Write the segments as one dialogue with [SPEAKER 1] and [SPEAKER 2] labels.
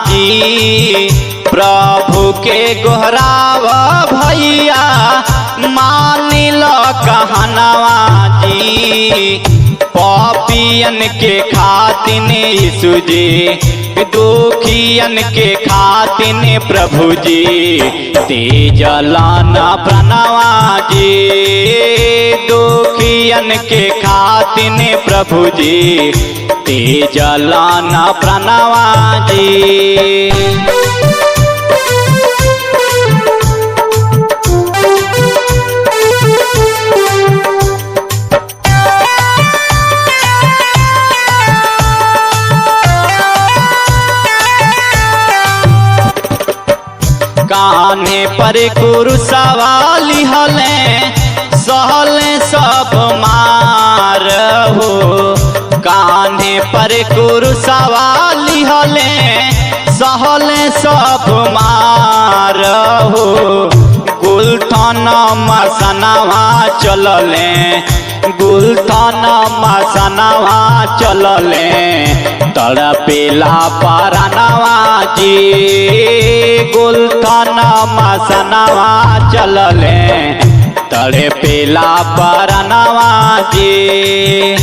[SPEAKER 1] जी, प्रभु के गोहराव भैया मानी लो कहनवा जी। पापियन के खातिन यीशु जी, दुखियन के खातिन प्रभु जी, तेजलाना प्रणवा जी। दुखियन के खातिन प्रभु जी, तेजलाना प्रणवा जी। कान्हे पर कुरुसवा लिहले, सहले सब मार हो। कान्हे पर कुरुसवा लिहले, सहले सब मार हो। गुलथान मसनवा चलले, गुलथान मसनवा चलले, तड़पेला परानवा जी। गुलथान मसनवा चलले, तड़पेला परानवा जी।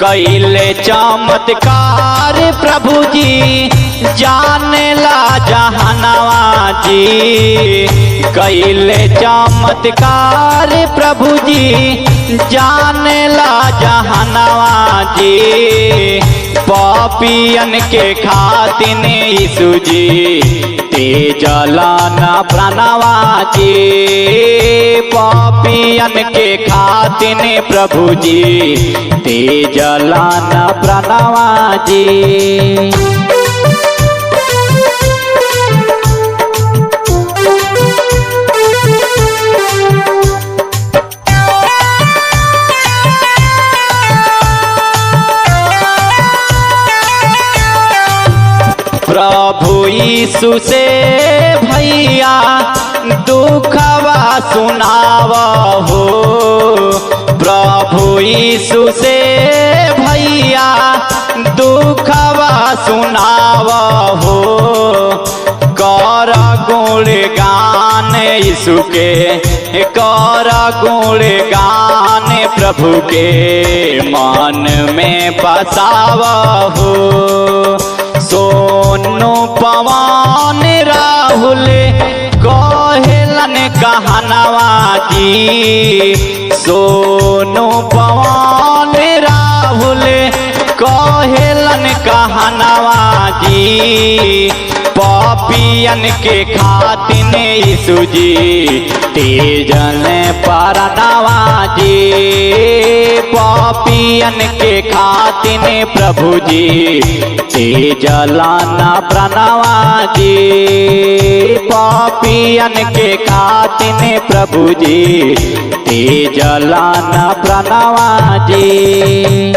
[SPEAKER 1] कैले चमत्कार प्रभु जी, जानेला जहानवा जी। कैले चमत्कार प्रभु जी, जानेला जहानवा जी। पापियन के खातिन यीशु जी, तेजलाना प्रणवा जी। पापियन के खातिन प्रभु जी, तेजलाना प्रणवा जी। प्रभु यीशु से भैया दुखवा सुनाव हो। प्रभु यीशु से भैया दुखवा सुनाव हो। कर गुणगान यीशु के, कर गुणगान प्रभु के, मन में बसाव हो। सोनू पवन राहुल कहेलन कहनवा जी। सोनू पवन राहुल कहेलन कहनवा जी। पापियन के खातिन यीशु जी, तेजल परानवा जी। पापियन के खातिन प्रभु जी, तेजलाना प्रणवा जी। पापियन के खातिन प्रभु जी, तेजलाना प्रणवा जी।